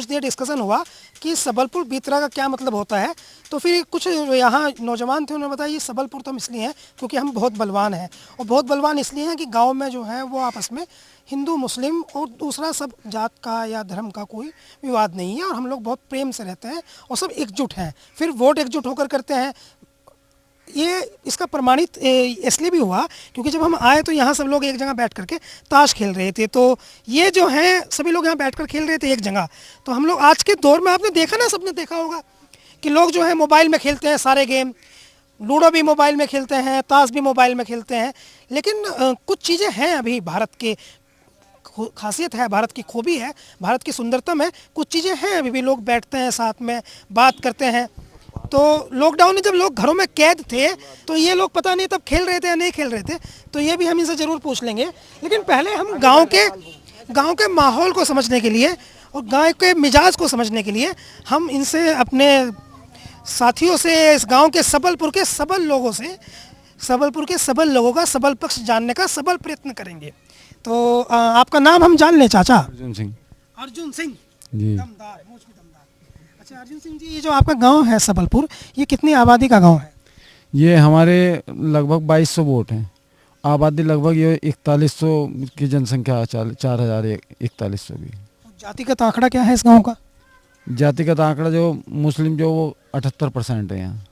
कुछ देर डिस्कशन हुआ कि सबलपुर बीतरा का क्या मतलब होता है। तो फिर कुछ यहाँ नौजवान थे, उन्होंने बताया ये सबलपुर तो हम इसलिए हैं क्योंकि हम बहुत बलवान हैं, और बहुत बलवान इसलिए हैं कि गांव में जो है वो आपस में हिंदू मुस्लिम और दूसरा सब जात का या धर्म का कोई विवाद नहीं है, और हम लोग बहुत प्रेम से रहते हैं और सब एकजुट हैं। फिर वोट एकजुट होकर करते हैं। ये इसका प्रमाणित इसलिए भी हुआ क्योंकि जब हम आए तो यहाँ सब लोग एक जगह बैठ करके ताश खेल रहे थे। तो ये जो है सभी लोग यहाँ बैठकर खेल रहे थे एक जगह। तो हम लोग आज के दौर में, आपने देखा ना, सबने देखा होगा कि लोग जो है मोबाइल में खेलते हैं सारे गेम, लूडो भी मोबाइल में खेलते हैं, ताश भी मोबाइल में खेलते हैं। लेकिन कुछ चीज़ें हैं अभी भारत के खासियत है, भारत की खूबी है, भारत की सुंदरतम है, कुछ चीज़ें हैं अभी भी लोग बैठते हैं साथ में बात करते हैं। तो लॉकडाउन में जब लोग घरों में कैद थे तो ये लोग पता नहीं तब खेल रहे थे या नहीं खेल रहे थे, तो ये भी हम इनसे ज़रूर पूछ लेंगे। लेकिन पहले हम गांव के माहौल को समझने के लिए और गांव के मिजाज को समझने के लिए हम इनसे, अपने साथियों से, इस गांव के सबलपुर के सबल लोगों का सबल पक्ष जानने का सबल प्रयत्न करेंगे। तो आपका नाम हम जान लें चाचा? अर्जुन सिंह जी। दमदार, मूंछ भी दमदार। अच्छा अर्जुन सिंह जी, ये जो आपका गांव है सबलपुर, ये कितनी आबादी का गांव है? ये हमारे लगभग 2200 वोट हैं। आबादी लगभग ये 4100 की जनसंख्या, 4041 भी। जातिगत आंकड़ा क्या है इस गांव का? जातिगत आंकड़ा जो मुस्लिम जो वो 78% है यहाँ,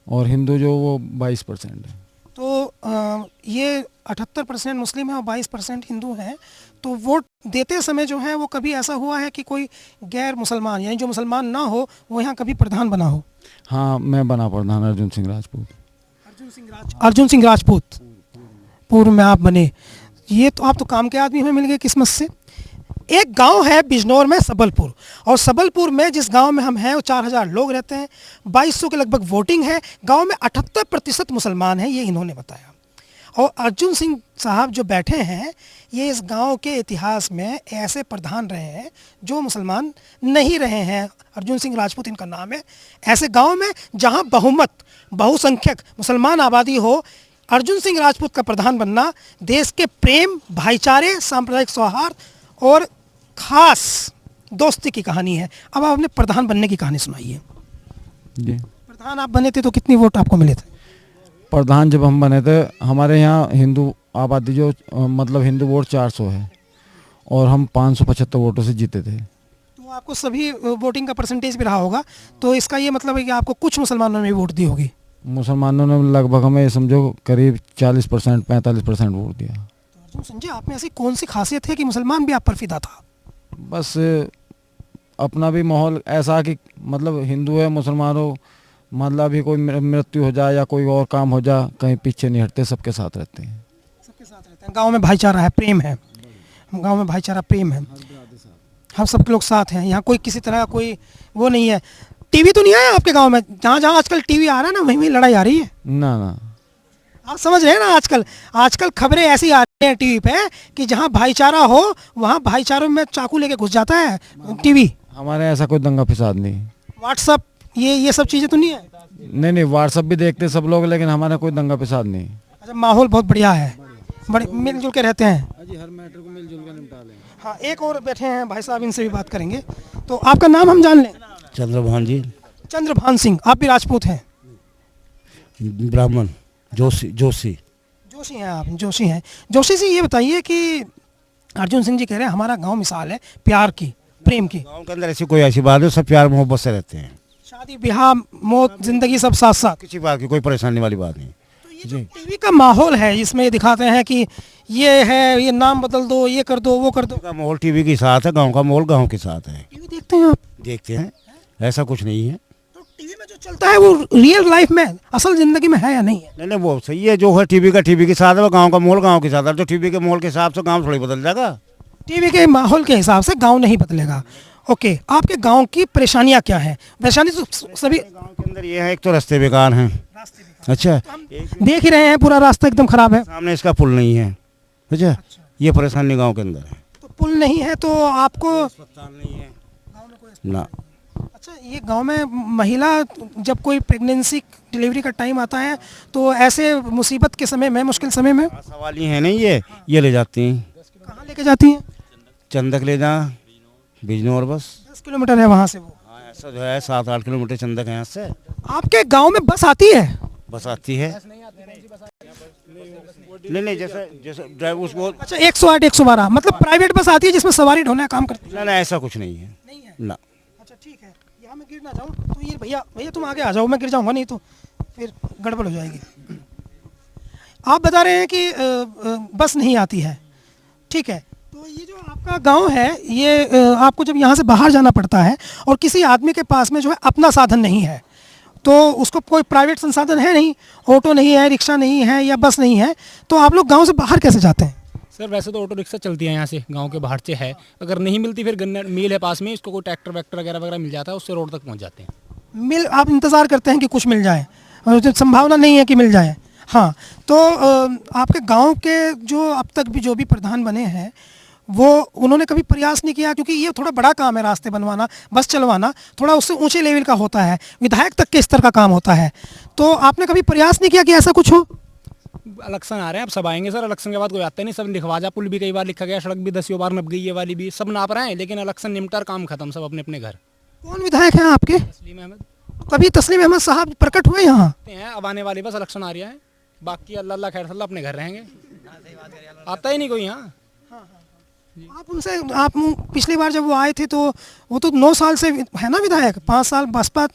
और हिंदू जो वो 22% है। तो ये 78% मुस्लिम है और 22% हिंदू हैं। तो वोट देते समय जो है वो कभी ऐसा हुआ है कि कोई गैर मुसलमान, यानी जो मुसलमान ना हो, वो यहाँ कभी प्रधान बना हो? हाँ, मैं बना प्रधान, अर्जुन सिंह राजपूत। अर्जुन सिंह राजपूत पूर्व में आप बने। ये तो आप तो काम के आदमी हमें मिल गए किस्मत से। एक गांव है बिजनौर में सबलपुर, और सबलपुर में जिस गांव में हम हैं वो 4000 लोग रहते हैं, 2200 के लगभग वोटिंग है। गांव में 78% मुसलमान हैं, ये इन्होंने बताया। और अर्जुन सिंह साहब जो बैठे हैं, ये इस गांव के इतिहास में ऐसे प्रधान रहे हैं जो मुसलमान नहीं रहे हैं। अर्जुन सिंह राजपूत इनका नाम है। ऐसे गांव में जहां बहुसंख्यक मुसलमान आबादी हो, अर्जुन सिंह राजपूत का प्रधान बनना देश के प्रेम, भाईचारे, सांप्रदायिक सौहार्द और खास दोस्ती की कहानी है। अब आप अपने प्रधान बनने की कहानी सुनाइए जी। प्रधान आप बने थे तो कितनी वोट आपको मिले थे? प्रधान जब हम बने थे, हमारे यहाँ हिंदू आबादी जो मतलब हिंदू वोट 400 है, और हम 575 वोटों से जीते थे। तो आपको सभी वोटिंग का परसेंटेज भी रहा होगा, तो इसका ये मतलब है कि आपको कुछ मुसलमानों ने भी वोट दी होगी? मुसलमानों ने लगभग हमें समझो करीब 40% 45% वोट दिया। तो अर्जुन सिंह, आप में ऐसी कौन सी खासियत है कि मुसलमान भी आप पर फिदा था? बस अपना भी माहौल ऐसा कि मतलब हिंदू है मुसलमान हो, मतलब अभी कोई मृत्यु हो जाए या कोई और काम हो जाए, कहीं पीछे नहीं हटते, सबके साथ रहते हैं। सबके साथ रहते हैं। गांव में भाईचारा है, प्रेम है। गांव में भाईचारा, प्रेम है, हम सब लोग साथ हैं। यहाँ कोई किसी तरह का कोई वो नहीं है। टीवी तो नहीं आया आपके गांव में? जहाँ जहाँ आजकल टीवी आ रहा है ना, वहीं लड़ाई आ रही है। ना ना, आप समझ रहे हैं ना, आजकल खबरें ऐसी आ रही हैं टीवी पे कि जहाँ भाईचारा हो वहाँ भाईचारे में चाकू लेके घुस जाता है टीवी। हमारे ऐसा कोई दंगा फिसाद नहीं। व्हाट्सअप, ये सब चीज़ें तो नहीं है? नहीं, व्हाट्सअप भी देखते सब लोग, लेकिन हमारा कोई दंगा फिसाद नहीं। अच्छा, माहौल बहुत बढ़िया है, बड़े मिलजुल के रहते हैं। जी, हर मैटर को मिलजुल कर निपटा लें। हाँ, एक और बैठे हैं भाई साहब, इनसे भी बात करेंगे। तो आपका नाम हम जान लें? चंद्रभान जी। चंद्रभान सिंह, आप भी राजपूत हैं? ब्राह्मण, जोशी हैं आप? जोशी हैं। जोशी जी, ये बताइए कि अर्जुन सिंह जी कह रहे हैं हमारा गांव मिसाल है प्यार की, प्रेम की। गांव के अंदर ऐसी कोई ऐसी बात है, सब प्यार मोहब्बत से रहते हैं। शादी ब्याह मौत जिंदगी सब साथ साथ, किसी बात की कोई परेशानी वाली बात नहीं। तो ये जो टीवी का माहौल है इसमें ये दिखाते हैं कि ये है, ये नाम बदल दो, ये कर दो, वो कर दो। का माहौल टीवी के साथ है, गांव का माहौल गांव के साथ है। टीवी देखते हैं आप? देखते हैं, ऐसा कुछ नहीं है। तो टीवी में जो चलता है वो रियल लाइफ में, असल जिंदगी में है या नहीं है? नहीं, वो सही है। जो है टीवी का टीवी के साथ है, वो गांव का माहौल गांव के साथ है। जो टीवी के माहौल के हिसाब से गांव थोड़ी बदल जाएगा। टीवी के माहौल के हिसाब से गांव नहीं बदलेगा। ओके, आपके गांव की परेशानियां क्या हैं? परेशानी तो सभी गांव के अंदर ये है, एक तो रास्ते बेकार हैं। अच्छा, देख ही रहे हैं, पूरा रास्ता एकदम खराब है। सामने इसका पुल नहीं है। अच्छा, ये परेशानी गांव के अंदर है। तो पुल नहीं है तो आपको अस्पताल नहीं है ना। अच्छा, ये गांव में महिला जब कोई प्रेगनेंसी डिलीवरी का टाइम आता है तो ऐसे मुसीबत के समय में, मुश्किल समय में सवाल ही है नहीं, ये ले जाती हैं। कहाँ लेके जाती हैं? चंदक ले जा, बिजनौर, बस। 10 किलोमीटर है वहाँ से वो। हाँ ऐसा जो है 7-8 किलोमीटर चंदक है यहाँ से। आपके गांव में बस आती है? बस आती है। नहीं नहीं, जैसे जैसे ड्राइवर उसको। अच्छा, 108 112 मतलब प्राइवेट बस आती है जिसमें सवारी ढोने का काम करती है? ना ना, ऐसा कुछ नहीं है। नहीं है। ना। अच्छा ठीक है, यहाँ मैं गिर ना जाऊँ तो ये भैया भैया तुम आगे आ जाओ, मैं गिर जाऊँगा नहीं तो फिर गड़बड़ हो जाएगी। आप बता रहे हैं कि बस नहीं आती है, ठीक है। तो ये जो आपका गांव है ये आपको जब यहाँ से बाहर जाना पड़ता है और किसी आदमी के पास में जो है अपना साधन नहीं है, तो उसको कोई प्राइवेट संसाधन है नहीं, ऑटो नहीं है, रिक्शा नहीं है या बस नहीं है, तो आप लोग गांव से बाहर कैसे जाते हैं? सर वैसे तो ऑटो रिक्शा चलती है यहाँ से, गांव के बाहर से है। अगर नहीं मिलती फिर गन्ना मिल है पास में, इसको कोई ट्रैक्टर वैक्टर वगैरह वगैरह मिल जाता है, उससे रोड तक पहुँच जाते हैं। मिल आप इंतज़ार करते हैं कि कुछ मिल जाए और जो संभावना नहीं है कि मिल जाए। हाँ, तो आपके गांव के जो अब तक भी जो भी प्रधान बने हैं वो उन्होंने कभी प्रयास नहीं किया, क्योंकि ये थोड़ा बड़ा काम है, रास्ते बनवाना, बस चलवाना थोड़ा उससे ऊंचे लेवल का होता है, विधायक तक के स्तर का काम होता है, तो आपने कभी प्रयास नहीं किया कि ऐसा कुछ हो? इलेक्शन आ रहे हैं, अब सब आएंगे सर। इलेक्शन के बाद कोई आता नहीं, सब लिखवाजा पुल भी कई बार लिखा गया, सड़क भी 10 बार नप गई, ये वाली भी सब नाप रहे हैं, लेकिन इलेक्शन निमटार काम खत्म, सब अपने अपने घर। कौन विधायक हैं आपके? तस्लीम अहमद कभी तस्लीम अहमद साहब प्रकट हुए यहाँ? हैं, अब आने वाली बस इलेक्शन आ रही है, बाकी अल्लाह अल्लाह खैर सल्ला अपने घर रहेंगे, आता ही नहीं कोई यहाँ। आप उनसे आप पिछली बार जब वो आए थे तो वो तो 9 साल से है ना विधायक, 5 साल बसपा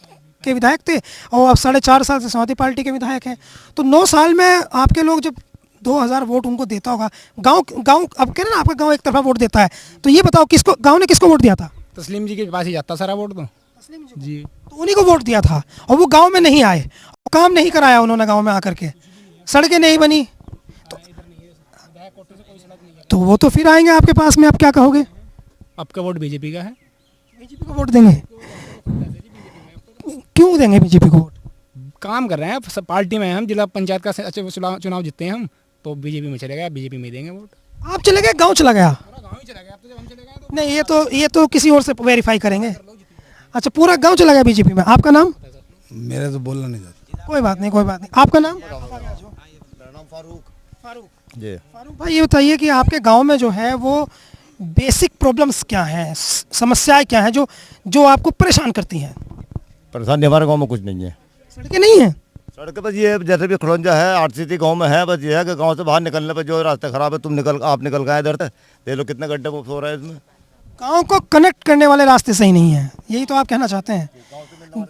के विधायक थे और अब 4.5 साल से समाजवादी पार्टी के विधायक हैं, तो 9 साल में आपके लोग जब 2000 वोट उनको देता होगा, गांव गांव अब कह रहे ना आपका गांव एक तरफा वोट देता है, तो ये बताओ किसको गांव ने किसको वोट दिया था? तस्लीम जी के पास ही जाता सारा वोट तो जी। तो उन्हीं को वोट दिया था और वो गांव में नहीं आए, काम नहीं कराया उन्होंने गांव में आकर के, सड़कें नहीं बनी, तो वो तो फिर आएंगे आपके पास में, आप क्या कहोगे? आपका वोट बीजेपी का है। बीजेपी को वोट देंगे? क्यों देंगे बीजेपी को वोट? काम कर रहे हैं, सब पार्टी में हैं हम, जिला पंचायत का अच्छे चुनाव जीतते हैं हम, तो बीजेपी में चले गए, बीजेपी में देंगे वोट। आप चले गए, गांव चला गया? गाँव ही चला गया, अब तो जब हम चले गए तो नहीं, ये तो किसी और से वेरीफाई करेंगे। अच्छा, पूरा गांव चला गया बीजेपी में। आपका नाम? मेरे तो बोलना नहीं जाता। कोई बात नहीं, कोई बात नहीं। आपका नाम? मेरा नाम फारूक जी। फारूक भाई, ये बताइए कि आपके गांव में जो है वो बेसिक प्रॉब्लम्स क्या हैं, समस्याएं क्या हैं जो जो आपको परेशान करती हैं? परेशानी हमारे गांव में कुछ नहीं है। सड़कें नहीं हैं? सड़क बस ये जैसे भी खड़ंजा है, आरसीटी गांव में है, बस ये है कि गांव से बाहर निकलने पर जो रास्ता खराब है, आप निकल गए इधर से, देख लो कितने गड्ढे हो रहे हैं इसमें। गांव को कनेक्ट करने वाले रास्ते सही नहीं हैं, यही तो आप कहना चाहते हैं?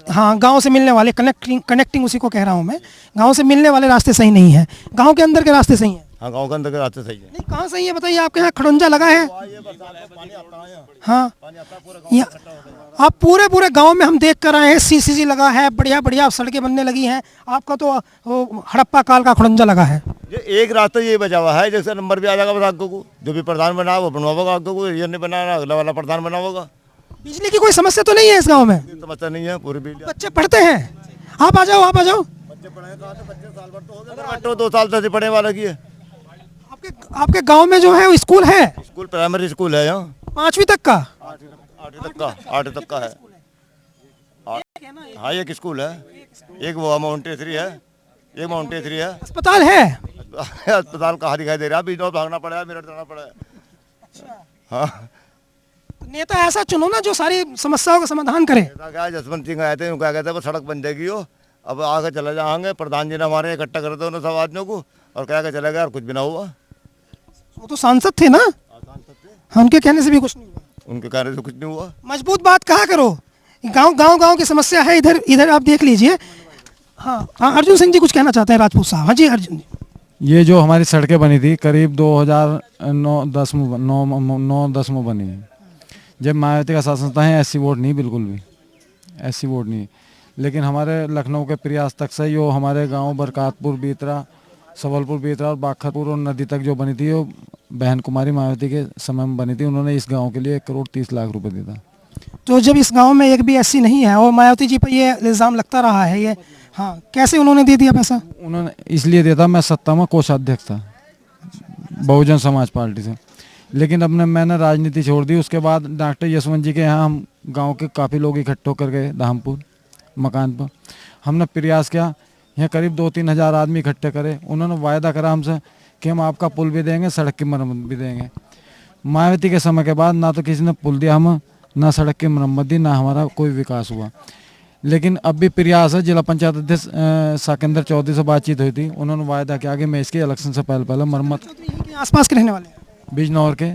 हाँ, गांव से मिलने वाले कनेक्टिंग उसी को कह रहा हूँ मैं, गांव से मिलने वाले रास्ते सही नहीं हैं, गांव के अंदर के रास्ते सही हैं। हाँ, गांव के अंदर के रास्ते सही है। नहीं, कहाँ सही है बताइए? आपके यहाँ खड़ंजा लगा है? हाँ, आप पूरे पूरे गांव में हम देख कर आए हैं, सीसीसी लगा है, बढ़िया बढ़िया सड़कें बनने लगी हैं, आपका तो वो हड़प्पा काल का खड़ंजा लगा है। ये एक रास्ता ये बचा हुआ है, जैसे नंबर भी आ जाएगा बस आगे को, जो भी प्रधान बना वो बनवाओगा, आगे को ये नहीं बनाना, अगला वाला प्रधान बनाओगा। बिजली की कोई समस्या तो नहीं है इस गांव में? समस्या नहीं है, पूरी बिजली। बच्चे पढ़ते हैं? आप आ जाओ, आप आ जाओ। बच्चे पढ़े कहाँ से? बच्चे साल भर तो हो गए, 2 साल से पढ़ने वाला की है। आपके गांव में जो है वो स्कूल है? स्कूल प्राइमरी स्कूल है यहाँ, 5वीं तक का? 8वीं तक का है। हाँ, एक स्कूल है, एक वो माउंटेसरी है, एक माउंटेसरी है। अस्पताल है? अस्पताल कहाँ दिखाई दे रहा है? अभी तो भागना पड़ा है, मेरठ जाना पड़ा है। हाँ, नेता ऐसा चुनो ना जो सारी समस्याओं का समाधान करे। क्या जसवंत सिंह आए थे, क्या कहते हैं वो सड़क बन जाएगी, वो अब आगे चले जाएंगे, प्रधान जी ने हमारे इकट्ठा कर दिया उन्होंने सब आदमियों को और क्या क्या चला गया और कुछ भी ना हुआ। वो तो सांसद थे ना? हाँ, उनके कहने से भी कुछ नहीं हुआ। उनके कहने से कुछ नहीं हुआ। मजबूत बात कहा करो, गांव की समस्या है, इधर इधर आप देख लीजिए। हाँ हाँ, अर्जुन सिंह जी कुछ कहना चाहते हैं, राजपूत साहब। हाँ जी अर्जुन जी। ये जो हमारी सड़कें बनी थी करीब 2009-10 में बनी है, जब मायावती का शासन था, ऐसी वोट नहीं, बिल्कुल भी ऐसी वोट नहीं। लेकिन हमारे लखनऊ के प्रयास तक से जो हमारे गांव बरकातपुर बीतरा, सबलपुर बीतरा और बाखरपुर और नदी तक जो बनी थी, वो बहन कुमारी मायावती के समय में बनी थी। उन्होंने इस गांव के लिए 1,30,00,000 रुपए दिया था। तो जब इस गांव में एक भी ऐसी नहीं है और मायावती जी पर ये इल्ज़ाम लगता रहा है, ये हाँ, कैसे उन्होंने दे दिया पैसा? उन्होंने इसलिए दिया था, मैं सत्ता में कोषाध्यक्ष था बहुजन समाज पार्टी से, लेकिन अब मैंने राजनीति छोड़ दी। उसके बाद डॉक्टर यशवंत जी के यहाँ हम गांव के काफ़ी लोग इकट्ठे होकर गए धामपुर मकान पर। हमने प्रयास किया, यहाँ करीब 2-3 हज़ार आदमी इकट्ठे करे। उन्होंने वायदा करा हमसे कि हम आपका पुल भी देंगे, सड़क की मरम्मत भी देंगे। मायावती के समय के बाद ना तो किसी ने पुल दिया हमें, ना सड़क की मरम्मत दी, ना हमारा कोई विकास हुआ। लेकिन अब भी प्रयास है। जिला पंचायत अध्यक्ष साकेंद्र चौधरी से बातचीत हुई थी, उन्होंने वायदा किया कि मैं इसके इलेक्शन से पहले मरम्मत यहीं के आसपास के रहने वाले हैं। बिजनौर के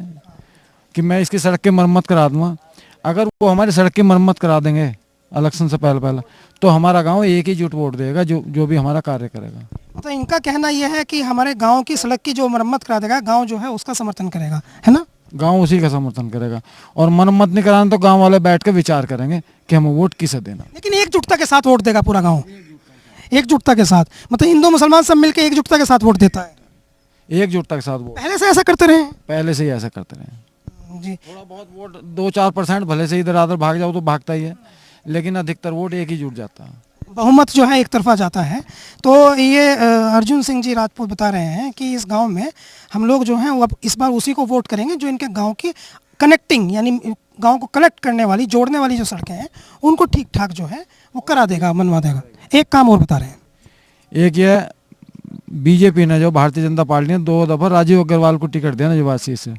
कि मैं इसकी सड़क की मरम्मत करा दूंगा। अगर वो हमारी सड़क की मरम्मत करा देंगे इलेक्शन से पहले तो हमारा गांव एक ही जुट वोट देगा, जो भी हमारा कार्य करेगा। तो इनका कहना यह है कि हमारे गांव की सड़क की जो मरम्मत करा देगा, गांव जो है उसका समर्थन करेगा, है ना? गांव उसी का समर्थन करेगा, और मरम्मत नहीं कराना तो गांव वाले बैठ कर विचार करेंगे कि हमें वोट किसे देना। लेकिन एकजुटता के साथ वोट देगा पूरा गांव, एकजुटता के साथ, मतलब हिंदू मुसलमान सब मिलकर एकजुटता के साथ वोट देता है। एकजुटता के साथ वोट पहले से ऐसा करते रहे? पहले से ही ऐसा करते रहे जी। थोड़ा बहुत वोट 2-4% भले से इधर आधर भाग जाओ तो भागता ही है, लेकिन अधिकतर वोट एक ही जुट जाता है। बहुमत जो है एक तरफा जाता है। तो ये अर्जुन सिंह जी राजपूत बता रहे हैं कि इस गांव में हम लोग जो हैं वो अब इस बार उसी को वोट करेंगे जो इनके गांव की कनेक्टिंग, यानी गांव को कनेक्ट करने वाली, जोड़ने वाली जो सड़कें हैं उनको ठीक ठाक जो है वो करा देगा, बनवा देगा। एक काम और बता रहे हैं, एक ये बीजेपी ने, जो भारतीय जनता पार्टी ने 2 दफ़ा राजीव अग्रवाल को टिकट दिया नजवासी से,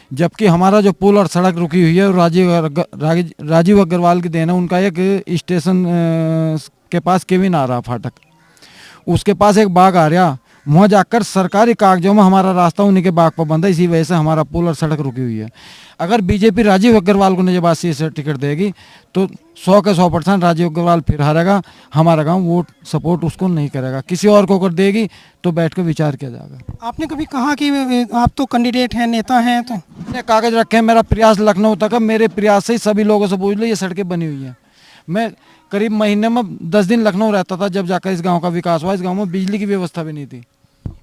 जबकि हमारा जो पुल और सड़क रुकी हुई है राजीव अग्रवाल की देन है। उनका एक स्टेशन के पास केबिन आ रहा फाटक, उसके पास एक बाग आ रहा, वहाँ जाकर सरकारी कागजों में हमारा रास्ता उन्हीं के बाग पर बंद है, इसी वजह से हमारा पुल और सड़क रुकी हुई है। अगर बीजेपी राजीव अग्रवाल को नजबासी से टिकट देगी तो 100 के 100% राजीव अग्रवाल फिर हारेगा। हमारा गांव वोट सपोर्ट उसको नहीं करेगा, किसी और को अगर देगी तो बैठ कर विचार किया जाएगा। आपने कभी कहा कि आप तो कैंडिडेट हैं, नेता हैं, तो मैंने कागज रखे हैं, मेरा प्रयास लखनऊ तक है, मेरे प्रयास से ही सभी लोगों से पूछ लो ये सड़कें बनी हुई हैं। मैं करीब महीने में 10 दिन लखनऊ रहता था, जब जाकर इस गाँव का विकास हुआ। इस गाँव में बिजली की व्यवस्था भी नहीं थी।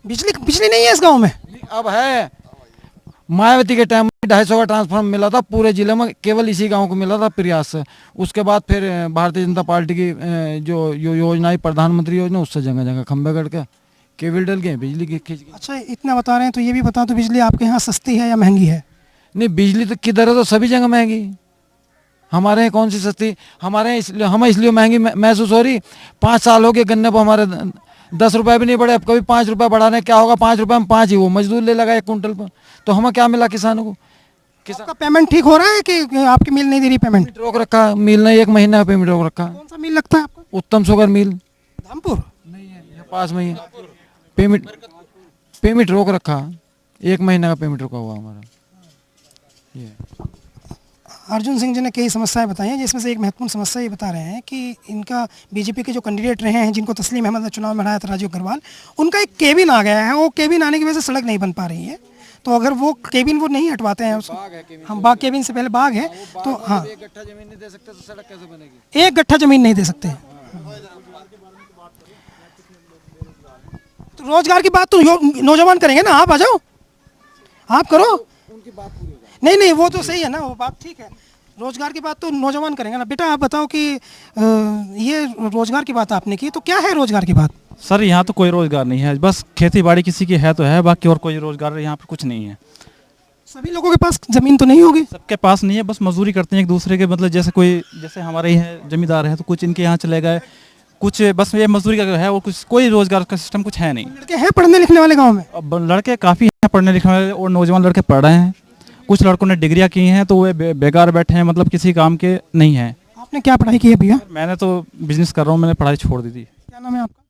बिजली नहीं है इस गाँव में? अब है। मायावती के टाइम में 250 का ट्रांसफार्मर मिला था पूरे जिले में, केवल इसी गांव को मिला था प्रयास से। उसके बाद फिर भारतीय जनता पार्टी की जो योजना आई, प्रधानमंत्री योजना, उससे जगह जगह खंभे गड़ के केबल डल गए, बिजली की खींच गई। अच्छा, इतना बता रहे हैं तो ये भी बता दो, बिजली आपके यहाँ सस्ती है या महंगी है? नहीं, बिजली तो किधर है, तो सभी जगह महंगी। हमारे यहाँ कौन सी सस्ती? हमारे यहाँ हमें इसलिए महंगी महसूस हो रही, 5 साल हो गए गन्ने पर हमारे 10 रुपये भी नहीं बढ़े, अब कभी 5 रुपये बढ़ाने क्या होगा? 5 रुपये में 5 ही वो मजदूर ले लगा 1 कुंटल पर, तो हमें क्या मिला किसानों को? आपका पेमेंट ठीक हो रहा है कि आपकी मिल नहीं दे रही पेमेंट? रोक रखा मिल ने, 1 महीना का पेमेंट रोक रखा। कौन सा मिल लगता है आपको? उत्तम शुगर मिल धामपुर? नहीं है, ये पास में ही है। पेमेंट रोक रखा, 1 महीने का पेमेंट रुका हुआ हमारा। ये अर्जुन सिंह जी ने कई समस्याएं बताई हैं, जिसमें से एक महत्वपूर्ण समस्या ये बता रहे हैं कि इनका बीजेपी के जो कैंडिडेट रहे हैं, जिनको तस्लीम अहमद ने चुनाव में हराया था, राजीव अग्रवाल, उनका एक केबिन आ गया है। वो केबिन आने की वजह से सड़क नहीं बन पा रही है। तो अगर वो केबिन वो नहीं हटवाते हैं, हम बाग, केबिन से पहले बाग है, तो हाँ, 1 गट्ठा जमीन नहीं दे सकते तो सड़क कैसे बनेगी? 1 गट्ठा जमीन नहीं दे सकते। तो रोजगार की बात तो नौजवान करेंगे ना, आप आ जाओ, आप करो। नहीं नहीं, वो तो सही है ना, वो बात ठीक है। रोजगार की बात तो नौजवान करेंगे ना। बेटा आप बताओ कि ये रोजगार की बात आपने की, तो क्या है रोजगार की बात? सर यहाँ तो कोई रोजगार नहीं है, बस खेती बाड़ी किसी की है तो है, बाकी और कोई रोजगार यहाँ पर कुछ नहीं है। सभी लोगों के पास जमीन तो नहीं होगी? सबके पास नहीं है, बस मजदूरी करते हैं एक दूसरे के, मतलब जैसे हमारे ही है जमींदार हैं तो कुछ इनके यहाँ चले गए, कुछ बस ये मजदूरी का है, और कुछ कोई रोजगार का सिस्टम कुछ है नहीं। लड़के हैं पढ़ने लिखने वाले गाँव में? अब लड़के काफ़ी हैं पढ़ने लिखने वाले, और नौजवान लड़के पढ़ रहे हैं। कुछ लड़कों ने डिग्रियां की हैं तो वे बेकार बैठे हैं, मतलब किसी काम के नहीं हैं। आपने क्या पढ़ाई की है भैया? मैंने तो बिजनेस कर रहा हूँ, मैंने पढ़ाई छोड़ दी थी। क्या नाम है आपका?